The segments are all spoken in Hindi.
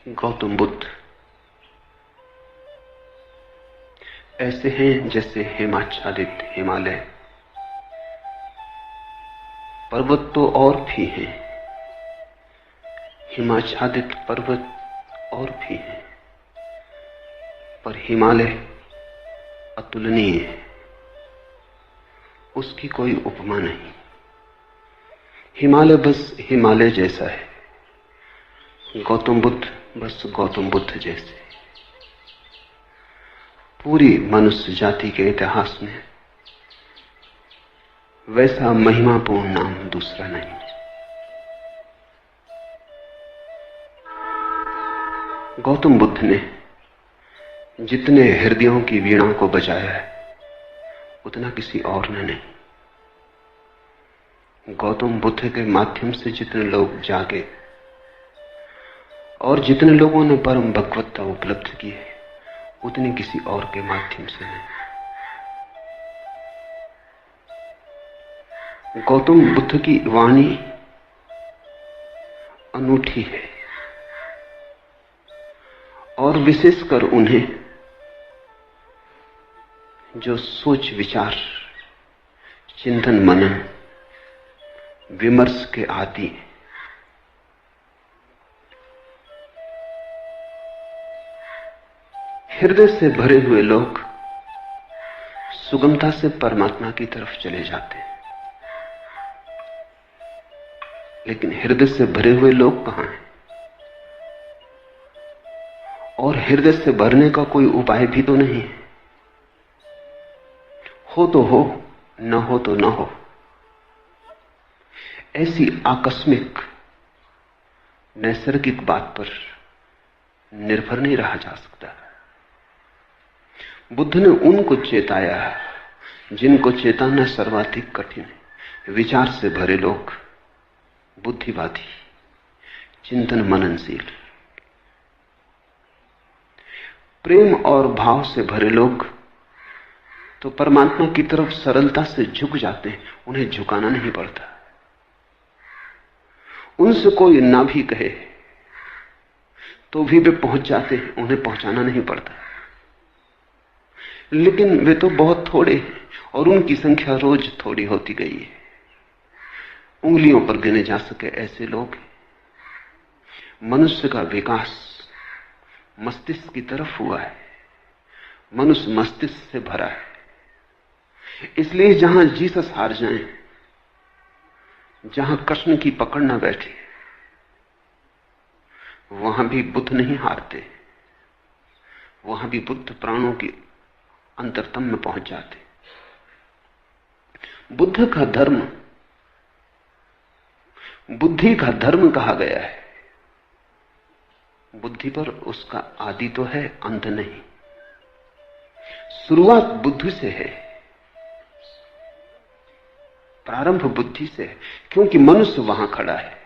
गौतम बुद्ध ऐसे हैं जैसे हिमाच्छादित हिमालय। पर्वत तो और भी हैं, हिमाच्छादित पर्वत और भी हैं, पर हिमालय अतुलनीय है, उसकी कोई उपमा नहीं। हिमालय बस हिमालय जैसा है, गौतम बुद्ध बस गौतम बुद्ध जैसे। पूरी मनुष्य जाति के इतिहास में वैसा महिमापूर्ण नाम दूसरा नहीं। गौतम बुद्ध ने जितने हृदयों की वीणा को बजाया है उतना किसी और ने नहीं। गौतम बुद्ध के माध्यम से जितने लोग जागे और जितने लोगों ने परम भगवत्ता उपलब्ध की है उतनी किसी और के माध्यम से नहीं। गौतम बुद्ध की वाणी अनूठी है और विशेषकर उन्हें जो सोच विचार चिंतन मनन विमर्श के आदि हैं। हृदय से भरे हुए लोग सुगमता से परमात्मा की तरफ चले जाते हैं, लेकिन हृदय से भरे हुए लोग कहां हैं? और हृदय से भरने का कोई उपाय भी तो नहीं है। हो तो हो, न हो तो न हो, ऐसी आकस्मिक नैसर्गिक बात पर निर्भर नहीं रहा जा सकता। बुद्ध ने उनको चेताया जिनको चेताना सर्वाधिक कठिन है। विचार से भरे लोग, बुद्धिवादी, चिंतन मननशील, प्रेम और भाव से भरे लोग तो परमात्मा की तरफ सरलता से झुक जाते हैं, उन्हें झुकाना नहीं पड़ता। उनसे कोई ना भी कहे तो भी वे पहुंच जाते हैं, उन्हें पहुंचाना नहीं पड़ता। लेकिन वे तो बहुत थोड़े हैं और उनकी संख्या रोज थोड़ी होती गई है। उंगलियों पर गिने जा सके ऐसे लोग हैं। मनुष्य का विकास मस्तिष्क की तरफ हुआ है, मनुष्य मस्तिष्क से भरा है। इसलिए जहां जीसस हार जाएं, जहां कृष्ण की पकड़ न बैठे, वहां भी बुद्ध नहीं हारते। वहां भी बुद्ध प्राणों की अंतरतम में पहुंच जाते। बुद्ध का धर्म बुद्धि का धर्म कहा गया है। बुद्धि पर उसका आदि तो है, अंत नहीं। शुरुआत बुद्धि से है, प्रारंभ बुद्धि से है, क्योंकि मनुष्य वहां खड़ा है।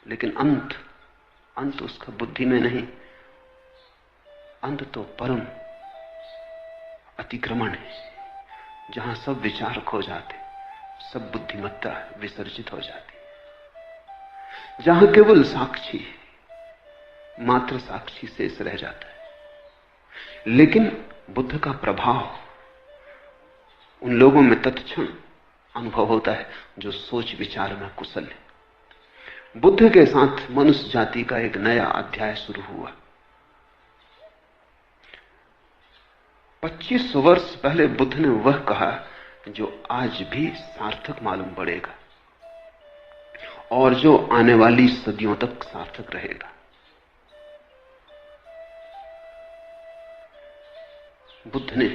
लेकिन अंत उसका बुद्धि में नहीं। अंत तो परम अतिक्रमण है, जहां सब विचार खो जाते, सब बुद्धिमत्ता विसर्जित हो जाती, जहां केवल साक्षी, मात्र साक्षी शेष रह जाता है। लेकिन बुद्ध का प्रभाव उन लोगों में तत्क्षण अनुभव होता है जो सोच विचार में कुशल है। बुद्ध के साथ मनुष्य जाति का एक नया अध्याय शुरू हुआ। 25 वर्ष पहले बुद्ध ने वह कहा जो आज भी सार्थक मालूम पड़ेगा और जो आने वाली सदियों तक सार्थक रहेगा। बुद्ध ने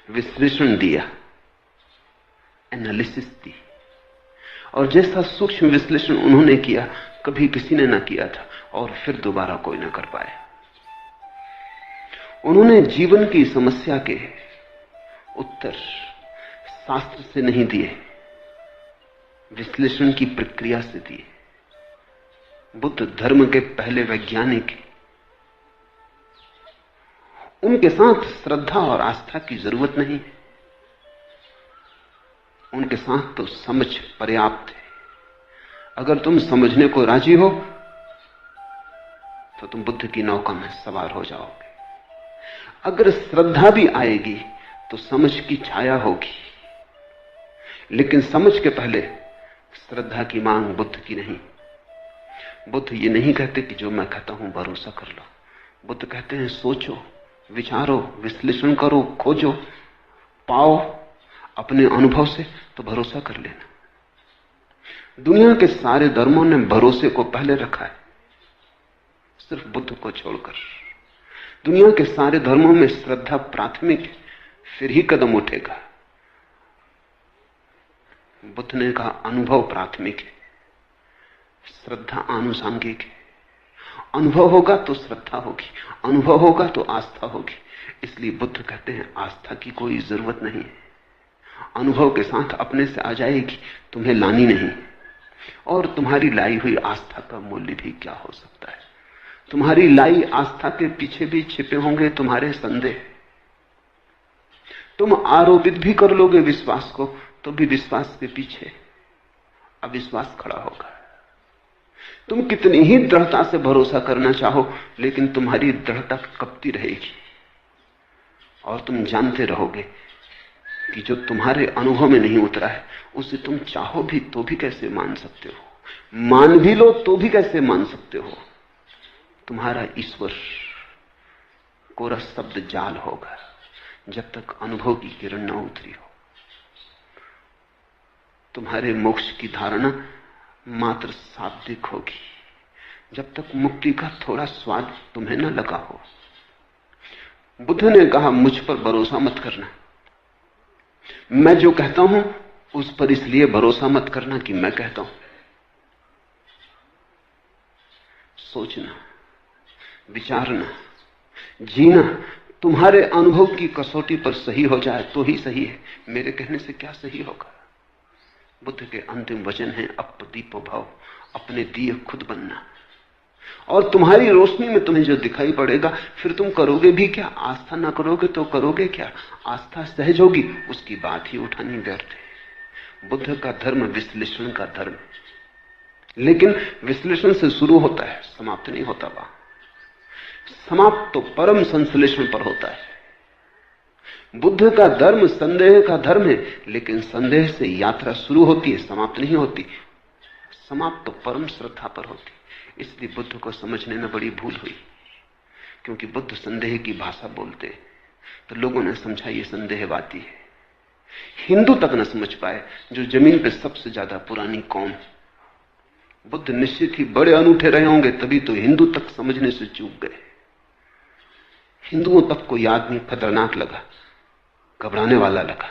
विश्लेषण दिया, एनालिसिस दी, और जैसा सूक्ष्म विश्लेषण उन्होंने किया कभी किसी ने ना किया था और फिर दोबारा कोई ना कर पाया। उन्होंने जीवन की समस्या के उत्तर शास्त्र से नहीं दिए, विश्लेषण की प्रक्रिया से दिए। बुद्ध धर्म के पहले वैज्ञानिक हैं। उनके साथ श्रद्धा और आस्था की जरूरत नहीं है, उनके साथ तो समझ पर्याप्त है। अगर तुम समझने को राजी हो तो तुम बुद्ध की नौका में सवार हो जाओगे। अगर श्रद्धा भी आएगी तो समझ की छाया होगी, लेकिन समझ के पहले श्रद्धा की मांग बुद्ध की नहीं। बुद्ध ये नहीं कहते कि जो मैं कहता हूं भरोसा कर लो। बुद्ध कहते हैं सोचो, विचारो, विश्लेषण करो, खोजो, पाओ अपने अनुभव से, तो भरोसा कर लेना। दुनिया के सारे धर्मों ने भरोसे को पहले रखा है, सिर्फ बुद्ध को छोड़कर। दुनिया के सारे धर्मों में श्रद्धा प्राथमिक है, फिर ही कदम उठेगा। बुद्ध ने कहा अनुभव प्राथमिक है, श्रद्धा आनुषांगिक है। अनुभव होगा तो श्रद्धा होगी, अनुभव होगा तो आस्था होगी। इसलिए बुद्ध कहते हैं आस्था की कोई जरूरत नहीं है, अनुभव के साथ अपने से आ जाएगी, तुम्हें लानी नहीं। और तुम्हारी लाई हुई आस्था का मूल्य भी क्या हो सकता है? तुम्हारी लाई आस्था के पीछे भी छिपे होंगे तुम्हारे संदेह। तुम आरोपित भी कर लोगे विश्वास को, तो भी विश्वास के पीछे अविश्वास खड़ा होगा। तुम कितनी ही दृढ़ता से भरोसा करना चाहो, लेकिन तुम्हारी दृढ़ता कपती रहेगी, और तुम जानते रहोगे कि जो तुम्हारे अनुभव में नहीं उतरा है उसे तुम चाहो भी तो भी कैसे मान सकते हो, मान भी लो तो भी कैसे मान सकते हो। तुम्हारा ईश्वर कोरा शब्द जाल होगा जब तक अनुभव की किरण न उतरी हो। तुम्हारे मोक्ष की धारणा मात्र शाब्दिक होगी जब तक मुक्ति का थोड़ा स्वाद तुम्हें न लगा हो। बुद्ध ने कहा मुझ पर भरोसा मत करना, मैं जो कहता हूं उस पर इसलिए भरोसा मत करना कि मैं कहता हूं। सोचना, विचारना, जीना तुम्हारे अनुभव की कसौटी पर सही हो जाए तो ही सही है, मेरे कहने से क्या सही होगा। बुद्ध के अंतिम वचन है अपदीपो भव, अपने दिए खुद बनना। और तुम्हारी रोशनी में तुम्हें जो दिखाई पड़ेगा फिर तुम करोगे भी क्या? आस्था ना करोगे तो करोगे क्या? आस्था सहज होगी, उसकी बात ही उठानी व्यर्थ है। बुद्ध का धर्म विश्लेषण का धर्म है, लेकिन विश्लेषण से शुरू होता है, समाप्त नहीं होता। वहां समाप्त तो परम संश्लेषण पर होता है। बुद्ध का धर्म संदेह का धर्म है, लेकिन संदेह से यात्रा शुरू होती है, समाप्त नहीं होती। समाप्त तो परम श्रद्धा पर होती। इसलिए बुद्ध को समझने में बड़ी भूल हुई, क्योंकि बुद्ध संदेह की भाषा बोलते तो लोगों ने समझा ये संदेहवादी है। हिंदू तक न समझ पाए, जो जमीन पे सबसे ज्यादा पुरानी कौम। बुद्ध निश्चित ही बड़े अनूठे रहे होंगे, तभी तो हिंदू तक समझने से चूक गए। हिंदुओं तक कोई आदमी खतरनाक लगा, घबराने वाला लगा।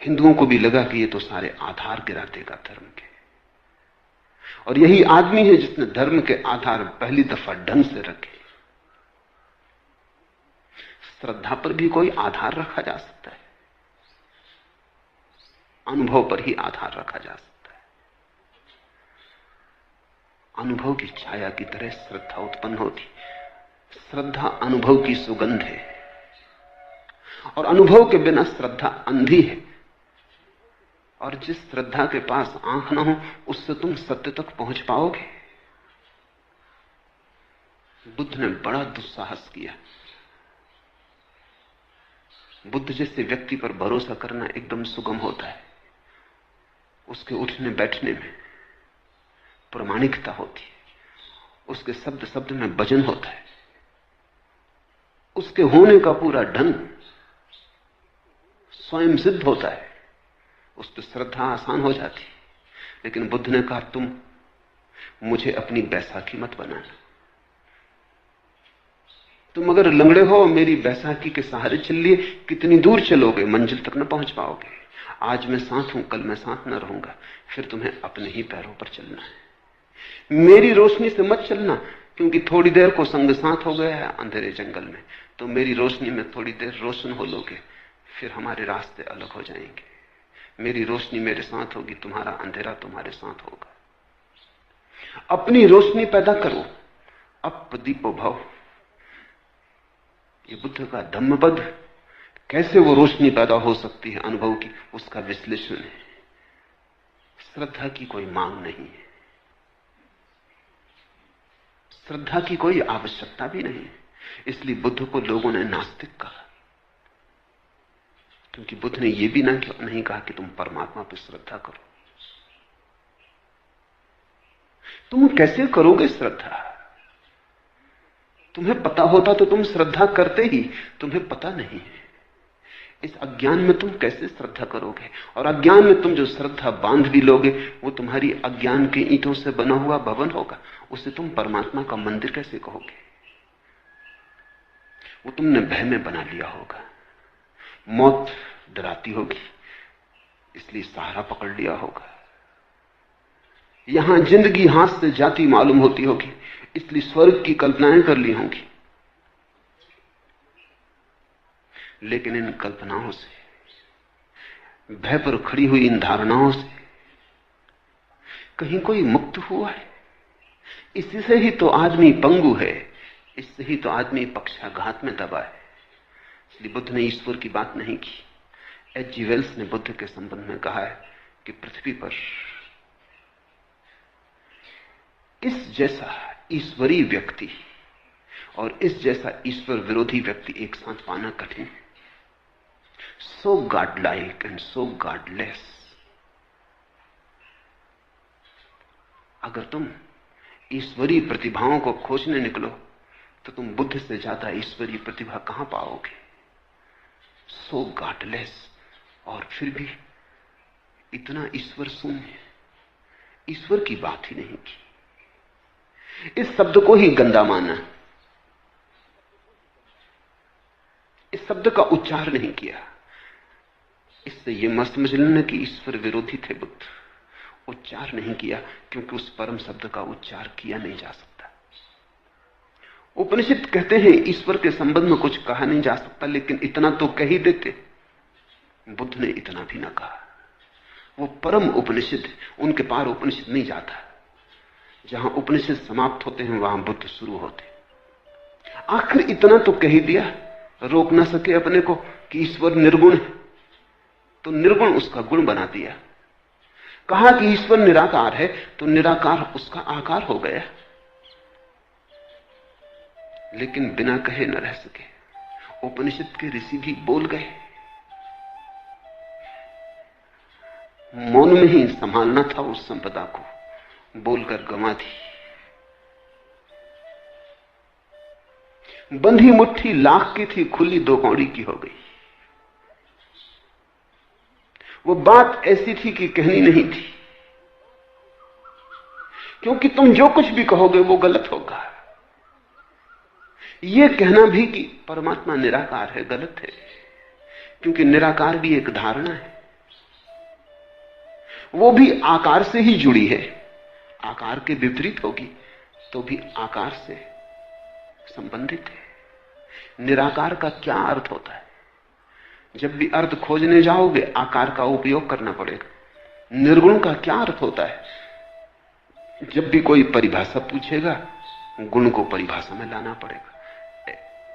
हिंदुओं को भी लगा कि ये तो सारे आधार गिरा देगा धर्म के। और यही आदमी है जिसने धर्म के आधार पहली दफा ढंग से रखे। श्रद्धा पर भी कोई आधार रखा जा सकता है, अनुभव पर ही आधार रखा जा सकता है। अनुभव की छाया की तरह श्रद्धा उत्पन्न होती। श्रद्धा अनुभव की सुगंध है, और अनुभव के बिना श्रद्धा अंधी है। और जिस श्रद्धा के पास आंख ना हो उससे तुम सत्य तक पहुंच पाओगे? बुद्ध ने बड़ा दुस्साहस किया। बुद्ध जैसे व्यक्ति पर भरोसा करना एकदम सुगम होता है। उसके उठने बैठने में प्रामाणिकता होती है, उसके शब्द शब्द में वजन होता है, उसके होने का पूरा ढंग स्वयं सिद्ध होता है। उस पर श्रद्धा आसान हो जाती। लेकिन बुद्ध ने कहा तुम मुझे अपनी बैसाखी मत बनाना। तुम अगर लंगड़े हो, मेरी बैसाखी के सहारे चल लिए कितनी दूर चलोगे? मंजिल तक न पहुंच पाओगे। आज मैं साथ हूं, कल मैं साथ न रहूंगा, फिर तुम्हें अपने ही पैरों पर चलना है। मेरी रोशनी से मत चलना, क्योंकि थोड़ी देर को संग साथ हो गया है अंधेरे जंगल में, तो मेरी रोशनी में थोड़ी देर रोशन हो लोगे, फिर हमारे रास्ते अलग हो जाएंगे। मेरी रोशनी मेरे साथ होगी, तुम्हारा अंधेरा तुम्हारे साथ होगा। अपनी रोशनी पैदा करो, अपदीपो भव। ये बुद्ध का धम्मपद। कैसे वो रोशनी पैदा हो सकती है अनुभव की, उसका विश्लेषण है। श्रद्धा की कोई मांग नहीं है, श्रद्धा की कोई आवश्यकता भी नहीं, इसलिए बुद्ध को लोगों ने नास्तिक कहा, क्योंकि बुद्ध ने यह भी नहीं कहा कि तुम परमात्मा पर श्रद्धा करो। तुम कैसे करोगे श्रद्धा? तुम्हें पता होता तो तुम श्रद्धा करते ही, तुम्हें पता नहीं है। इस अज्ञान में तुम कैसे श्रद्धा करोगे? और अज्ञान में तुम जो श्रद्धा बांध भी लोगे, वो तुम्हारी अज्ञान के ईंटों से बना हुआ भवन होगा। उसे तुम परमात्मा का मंदिर कैसे कहोगे? वो तुमने भय में बना लिया होगा। मौत डराती होगी, इसलिए सहारा पकड़ लिया होगा। यहां जिंदगी हाथ से जाती मालूम होती होगी, इसलिए स्वर्ग की कल्पनाएं कर ली होंगी। लेकिन इन कल्पनाओं से, भय पर खड़ी हुई इन धारणाओं से कहीं कोई मुक्त हुआ है? इसी से ही तो आदमी पंगु है, इससे ही तो आदमी पक्षाघात में दबा है। इसलिए बुद्ध ने ईश्वर की बात नहीं की। H.G. वेल्स ने बुद्ध के संबंध में कहा है कि पृथ्वी पर इस जैसा ईश्वरीय व्यक्ति और इस जैसा ईश्वर विरोधी व्यक्ति एक साथ पाना कठिन है। So God like and so godless. अगर तुम ईश्वरीय प्रतिभाओं को खोजने निकलो तो तुम बुद्ध से ज्यादा ईश्वरीय प्रतिभा कहां पाओगे? सो गॉडलेस, और फिर भी इतना ईश्वर शून्य, ईश्वर की बात ही नहीं की। इस शब्द को ही गंदा माना, इस शब्द का उच्चार नहीं किया। इससे यह मत समझ लेना कि ईश्वर विरोधी थे बुद्ध। उच्चार नहीं किया क्योंकि उस परम शब्द का उच्चार किया नहीं जा सकता। उपनिषद कहते हैं ईश्वर के संबंध में कुछ कहा नहीं जा सकता, लेकिन इतना तो कह ही देते। बुद्ध ने इतना भी ना कहा। वो परम उपनिषद, उनके पार उपनिषद नहीं जाता। जहां उपनिषद समाप्त होते हैं वहां बुद्ध शुरू होते। आखिर इतना तो कह ही दिया, रोक ना सके अपने को कि ईश्वर निर्गुण है, तो निर्गुण उसका गुण बना दिया। कहा कि ईश्वर निराकार है, तो निराकार उसका आकार हो गया। लेकिन बिना कहे न रह सके। उपनिषद के ऋषि भी बोल गए, मौन में ही संभालना था उस संपदा को, बोलकर गंवा दी। बंधी मुट्ठी लाख की थी, खुली दो कौड़ी की हो गई। वो बात ऐसी थी कि कहनी नहीं थी, क्योंकि तुम जो कुछ भी कहोगे वो गलत होगा। यह कहना भी कि परमात्मा निराकार है गलत है, क्योंकि निराकार भी एक धारणा है। वो भी आकार से ही जुड़ी है। आकार के विपरीत होगी तो भी आकार से संबंधित है। निराकार का क्या अर्थ होता है? जब भी अर्थ खोजने जाओगे आकार का उपयोग करना पड़ेगा। निर्गुण का क्या अर्थ होता है? जब भी कोई परिभाषा पूछेगा गुण को परिभाषा में लाना पड़ेगा।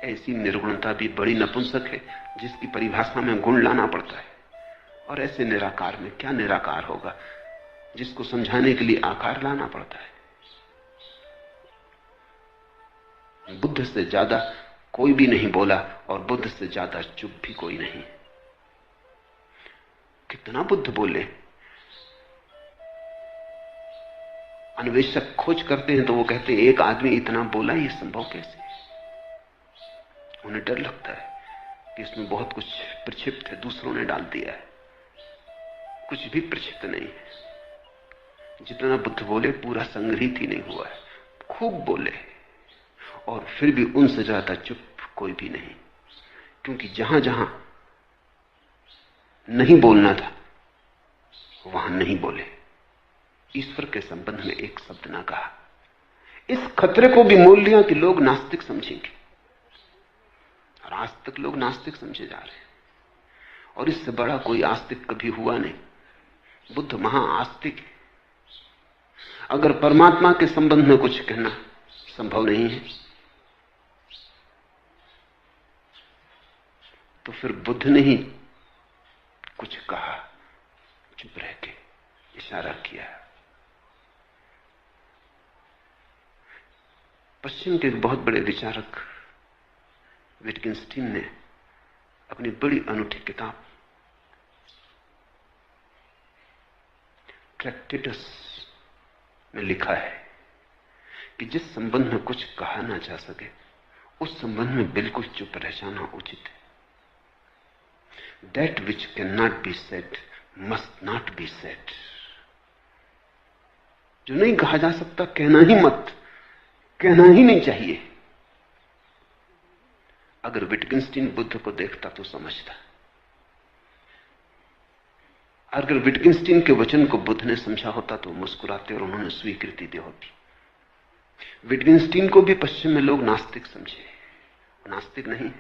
ऐसी निर्गुणता भी बड़ी नपुंसक है जिसकी परिभाषा में गुण लाना पड़ता है। और ऐसे निराकार में क्या निराकार होगा जिसको समझाने के लिए आकार लाना पड़ता है? बुद्ध से ज्यादा कोई भी नहीं बोला और बुद्ध से ज्यादा चुप भी कोई नहीं। कितना बुद्ध बोले। अन्वेषक खोज करते हैं तो वो कहते हैं एक आदमी इतना बोला, ये संभव कैसे? उन्हें डर लगता है कि इसमें बहुत कुछ प्रक्षिप्त है, दूसरों ने डाल दिया है। कुछ भी प्रक्षिप्त नहीं है। जितना बुद्ध बोले पूरा संग्रहित ही नहीं हुआ है। खूब बोले और फिर भी उनसे ज्यादा चुप कोई भी नहीं, क्योंकि जहां जहां नहीं बोलना था वहां नहीं बोले। ईश्वर के संबंध में एक शब्द ना कहा। इस खतरे को भी मोल लिया कि लोग नास्तिक समझेंगे, और आज तक लोग नास्तिक समझे जा रहे हैं। और इससे बड़ा कोई आस्तिक कभी हुआ नहीं। बुद्ध महाआस्तिक है। अगर परमात्मा के संबंध में कुछ कहना संभव नहीं है तो फिर बुद्ध ने ही कुछ कहा, चुप रह के इशारा किया। पश्चिम के एक बहुत बड़े विचारक विटकिंस्टीन ने अपनी बड़ी अनूठी किताब ट्रैक्टेटस में लिखा है कि जिस संबंध में कुछ कहा ना जा सके उस संबंध में बिल्कुल चुप रह जाना उचित है। That which cannot be said must not be said। जो नहीं कहा जा सकता कहना ही मत, कहना ही नहीं चाहिए। अगर विटकिंस्टीन बुद्ध को देखता तो समझता, अगर विटकिंस्टीन के वचन को बुद्ध ने समझा होता तो मुस्कुराते और उन्होंने स्वीकृति दी होती। विटकिंस्टीन को भी पश्चिम में लोग नास्तिक समझे, नास्तिक नहीं,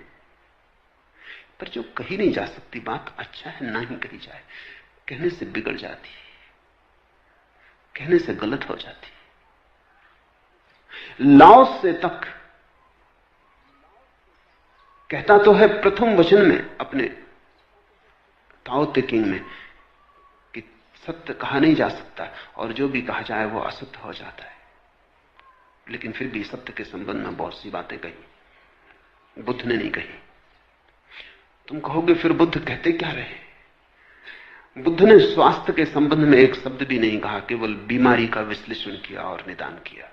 पर जो कही नहीं जा सकती बात अच्छा है ना ही कही जाए, कहने से बिगड़ जाती, कहने से गलत हो जाती। लाओ से तक कहता तो है प्रथम वचन में अपने ताओ ते किंग में कि सत्य कहा नहीं जा सकता और जो भी कहा जाए वो असत्य हो जाता है, लेकिन फिर भी सत्य के संबंध में बहुत सी बातें कही, बुद्ध ने नहीं कही। तुम कहोगे फिर बुद्ध कहते क्या रहे? बुद्ध ने स्वास्थ्य के संबंध में एक शब्द भी नहीं कहा, केवल बीमारी का विश्लेषण किया और निदान किया,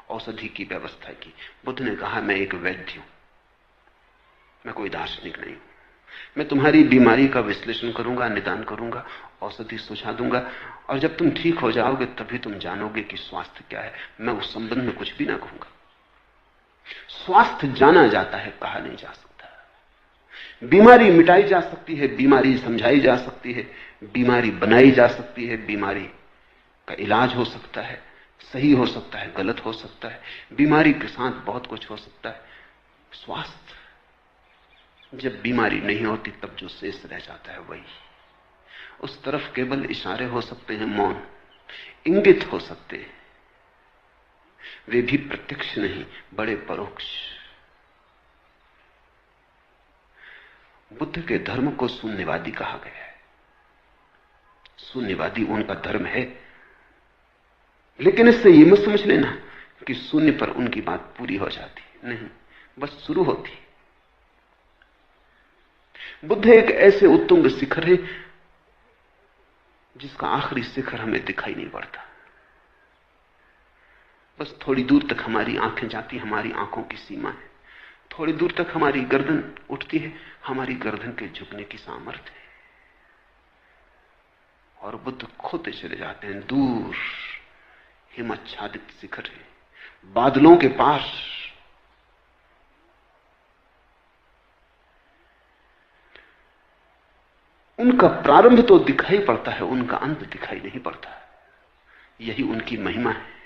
औषधि की व्यवस्था की। बुद्ध ने कहा मैं एक वैद्य हूं, मैं कोई दार्शनिक नहीं हूं। मैं तुम्हारी बीमारी का विश्लेषण करूंगा, निदान करूंगा, औषधि सुझा दूंगा, और जब तुम ठीक हो जाओगे तभी तुम जानोगे कि स्वास्थ्य क्या है। मैं उस संबंध में कुछ भी ना कहूंगा। स्वास्थ्य जाना जाता है, कहा नहीं जा सकता। बीमारी मिटाई जा सकती है, बीमारी समझाई जा सकती है, बीमारी बनाई जा सकती है, बीमारी का इलाज हो सकता है, सही हो सकता है, गलत हो सकता है, बीमारी के साथ बहुत कुछ हो सकता है। स्वास्थ्य, जब बीमारी नहीं होती तब जो शेष रह जाता है वही, उस तरफ केवल इशारे हो सकते हैं, मौन, इंगित हो सकते हैं, वे भी प्रत्यक्ष नहीं, बड़े परोक्ष। बुद्ध के धर्म को शून्यवादी कहा गया है। शून्यवादी उनका धर्म है, लेकिन इससे यह मत समझ लेना कि शून्य पर उनकी बात पूरी हो जाती, नहीं, बस शुरू होती। बुद्ध एक ऐसे उत्तुंग शिखर है जिसका आखिरी शिखर हमें दिखाई नहीं पड़ता। बस थोड़ी दूर तक हमारी आंखें जाती, हमारी आंखों की सीमा है। थोड़ी दूर तक हमारी गर्दन उठती है, हमारी गर्दन के झुकने की सामर्थ्य है। और बुद्ध खोते चले जाते हैं दूर, हिमाच्छादित शिखर है, बादलों के पार। उनका प्रारंभ तो दिखाई पड़ता है, उनका अंत दिखाई नहीं पड़ता। यही उनकी महिमा है।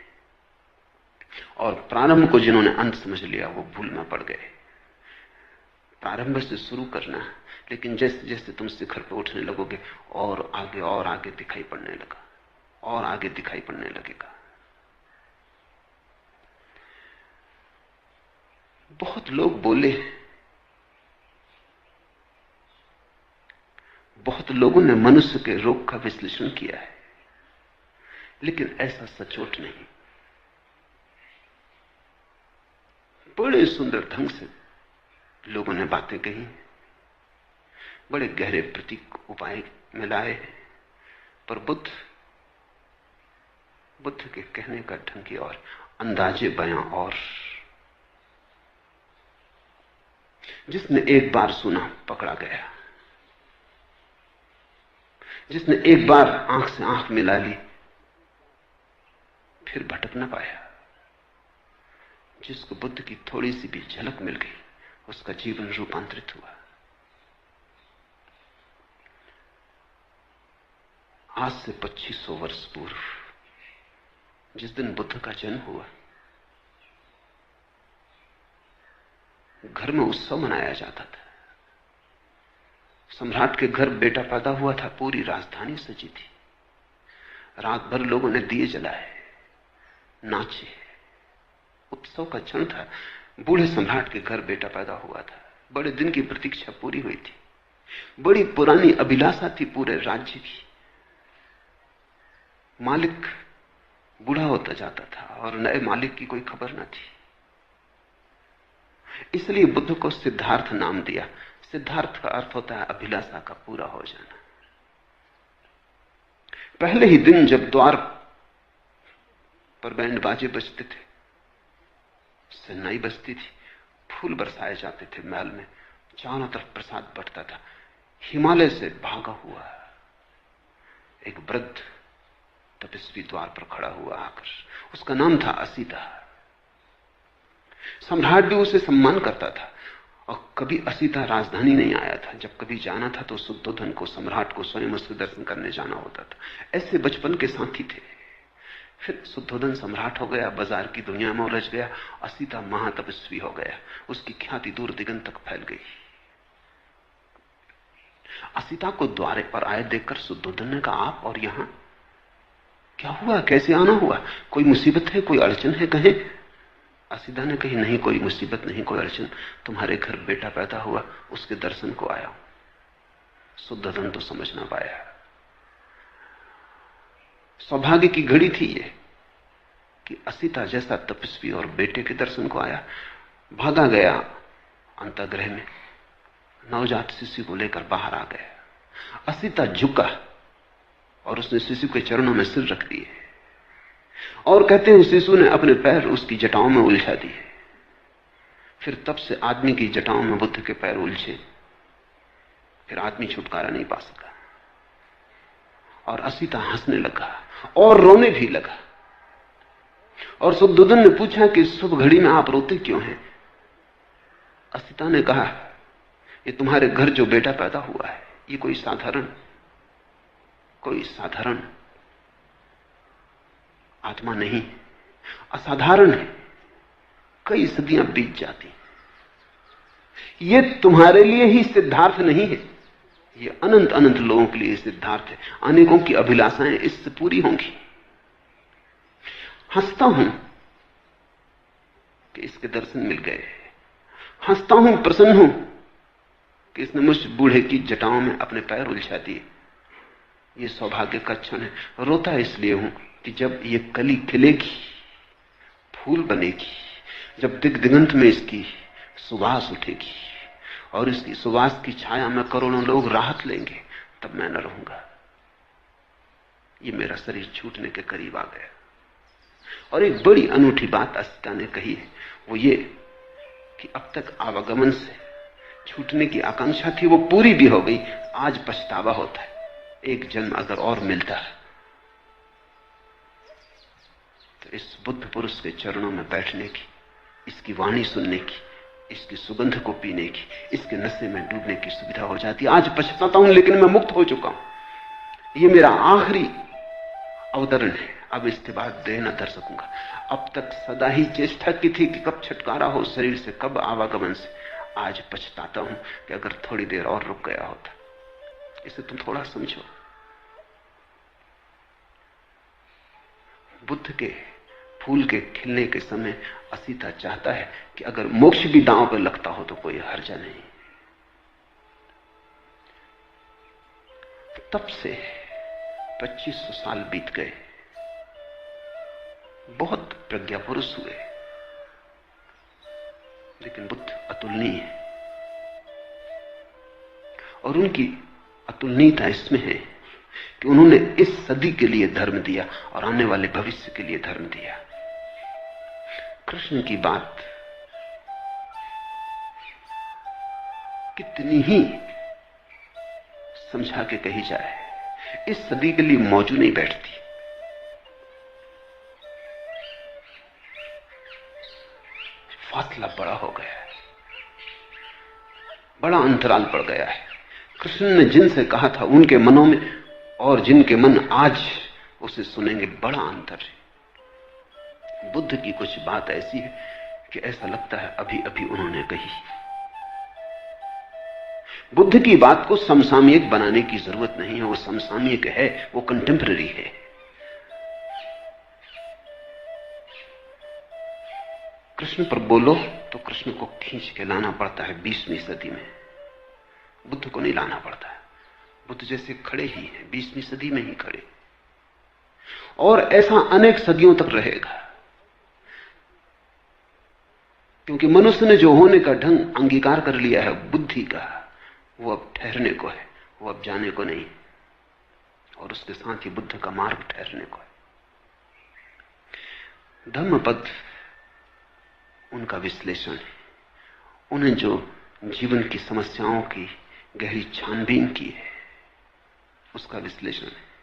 और प्रारंभ को जिन्होंने अंत समझ लिया वो भूल में पड़ गए। प्रारंभ से शुरू करना, लेकिन जैसे जैसे तुम शिखर पर उठने लगोगे और आगे दिखाई पड़ने लगा, और आगे दिखाई पड़ने लगेगा। बहुत लोग बोले, बहुत लोगों ने मनुष्य के रोग का विश्लेषण किया है, लेकिन ऐसा सचोट नहीं। बड़े सुंदर ढंग से लोगों ने बातें कही, बड़े गहरे प्रतीक उपाय में लाए, पर बुद्ध के कहने का ढंग और अंदाजे बयां और। जिसने एक बार सुना पकड़ा गया, जिसने एक बार आंख से आंख मिला ली फिर भटक न पाया। जिसको बुद्ध की थोड़ी सी भी झलक मिल गई उसका जीवन रूपांतरित हुआ। आज से 2500 वर्ष पूर्व जिस दिन बुद्ध का जन्म हुआ, घर में उत्सव मनाया जाता था। सम्राट के घर बेटा पैदा हुआ था, पूरी राजधानी सजी थी। रात भर लोगों ने दिए जलाए, नाचे, उत्सव का क्षण था। बूढ़े सम्राट के घर बेटा पैदा हुआ था, बड़े दिन की प्रतीक्षा पूरी हुई थी, बड़ी पुरानी अभिलाषा थी पूरे राज्य की। मालिक बूढ़ा होता जाता था और नए मालिक की कोई खबर न थी। इसलिए बुद्ध को सिद्धार्थ नाम दिया। सिद्धार्थ का अर्थ होता है अभिलाषा का पूरा हो जाना। पहले ही दिन जब द्वार पर बैंड बाजे बजते थे, सन्नाई बजती थी, फूल बरसाए जाते थे महल में, चारों तरफ प्रसाद बंटता था, हिमालय से भागा हुआ एक वृद्ध तपस्वी द्वार पर खड़ा हुआ आकर, उसका नाम था असीता। सम्राट भी उसे सम्मान करता था, और कभी असीता राजधानी नहीं आया था। जब कभी जाना था तो शुद्धोधन को, सम्राट को स्वयं उससे दर्शन करने जाना होता था। ऐसे बचपन के साथी थे। फिर शुद्धोधन सम्राट हो गया, बाजार की दुनिया में उलझ गया, असीता महातपस्वी हो गया, उसकी ख्याति दूर दिगंत तक फैल गई। असीता को द्वारे पर आए देखकर शुद्धोधन ने कहा, आप और यहां क्या हुआ, कैसे आना हुआ, कोई मुसीबत है, कोई अड़चन है, कहें। असीता ने कही, नहीं कोई मुसीबत नहीं, कोई अड़चन, तुम्हारे घर बेटा पैदा हुआ, उसके दर्शन को आया हूं। शुद्धोधन तो समझ ना पाया। सौभाग्य की घड़ी थी ये कि असीता जैसा तपस्वी और बेटे के दर्शन को आया। भागा गया अंतःगृह में, नवजात शिशु को लेकर बाहर आ गया। असीता झुका और उसने शिशु के चरणों में सिर रख दिए, और कहते हैं उस शिशु ने अपने पैर उसकी जटाओं में उलझा दिए। फिर तब से आदमी की जटाओं में बुद्ध के पैर उलझे, फिर आदमी छुटकारा नहीं पा सका। और असीता हंसने लगा और रोने भी लगा। और शुद्धोधन ने पूछा कि शुभ घड़ी में आप रोते क्यों हैं? असीता ने कहा, ये तुम्हारे घर जो बेटा पैदा हुआ है, ये कोई साधारण आत्मा नहीं, असाधारण है। कई सदियां बीत जाती, ये तुम्हारे लिए ही सिद्धार्थ नहीं है, ये अनंत अनंत लोगों के लिए सिद्धार्थ है। अनेकों की अभिलाषाएं इससे पूरी होंगी। हंसता हूं कि इसके दर्शन मिल गए, हंसता हूं, प्रसन्न हूं कि इसने मुझ बूढ़े की जटाओं में अपने पैर उलझा दिए। ये सौभाग्य का क्षण है। रोता इसलिए हूं कि जब ये कली खिलेगी, फूल बनेगी, जब दिगंत में इसकी सुवास उठेगी और इसकी सुवास की छाया में करोड़ों लोग राहत लेंगे, तब मैं न रहूंगा। ये मेरा शरीर छूटने के करीब आ गया। और एक बड़ी अनूठी बात असीता ने कही है, वो ये कि अब तक आवागमन से छूटने की आकांक्षा थी, वो पूरी भी हो गई। आज पछतावा होता है, एक जन्म अगर और मिलता है तो इस बुद्ध पुरुष के चरणों में बैठने की, इसकी वाणी सुनने की, इसकी सुगंध को पीने की, इसके नशे में डूबने की सुविधा हो जाती है। आज पछताता हूं, लेकिन मैं मुक्त हो चुका हूं। ये मेरा आखिरी अवतरण है, अब इसके बाद देह न धर सकूंगा। अब तक सदा ही चेष्टा की थी कि कब छुटकारा हो शरीर से, कब आवागमन से। आज पछताता हूं कि अगर थोड़ी देर और रुक गया होता। इसे तुम थोड़ा समझो। बुद्ध के फूल के खिलने के समय असीता चाहता है कि अगर मोक्ष भी दांव पर लगता हो तो कोई हर्जा नहीं। तब से 2500 साल बीत गए, बहुत प्रज्ञा पुरुष हुए, लेकिन बुद्ध अतुलनीय है। और उनकी अतुलनीयता इसमें है कि उन्होंने इस सदी के लिए धर्म दिया और आने वाले भविष्य के लिए धर्म दिया। कृष्ण की बात कितनी ही समझा के कही जाए, इस सदी के लिए मौजू नहीं बैठती। फासला बड़ा हो गया है, बड़ा अंतराल पड़ गया है। कृष्ण ने जिनसे कहा था उनके मनों में और जिनके मन आज उसे सुनेंगे, बड़ा अंतर है। बुद्ध की कुछ बात ऐसी है कि ऐसा लगता है अभी अभी उन्होंने कही। बुद्ध की बात को समसामयिक बनाने की जरूरत नहीं है, वो समसामयिक है, वो कंटेम्पररी है। कृष्ण पर बोलो तो कृष्ण को खींच के लाना पड़ता है 20वीं सदी में, बुद्ध को नहीं लाना पड़ता है। बुद्ध जैसे खड़े ही हैं, 20वीं सदी में ही खड़े, और ऐसा अनेक सदियों तक रहेगा। क्योंकि मनुष्य ने जो होने का ढंग अंगीकार कर लिया है बुद्धि का, वो अब ठहरने को है, वो अब जाने को नहीं। और उसके साथ ही बुद्ध का मार्ग ठहरने को है। धम्मपद उनका विश्लेषण है। उन्हें जो जीवन की समस्याओं की गहरी छानबीन की है, उसका विश्लेषण है।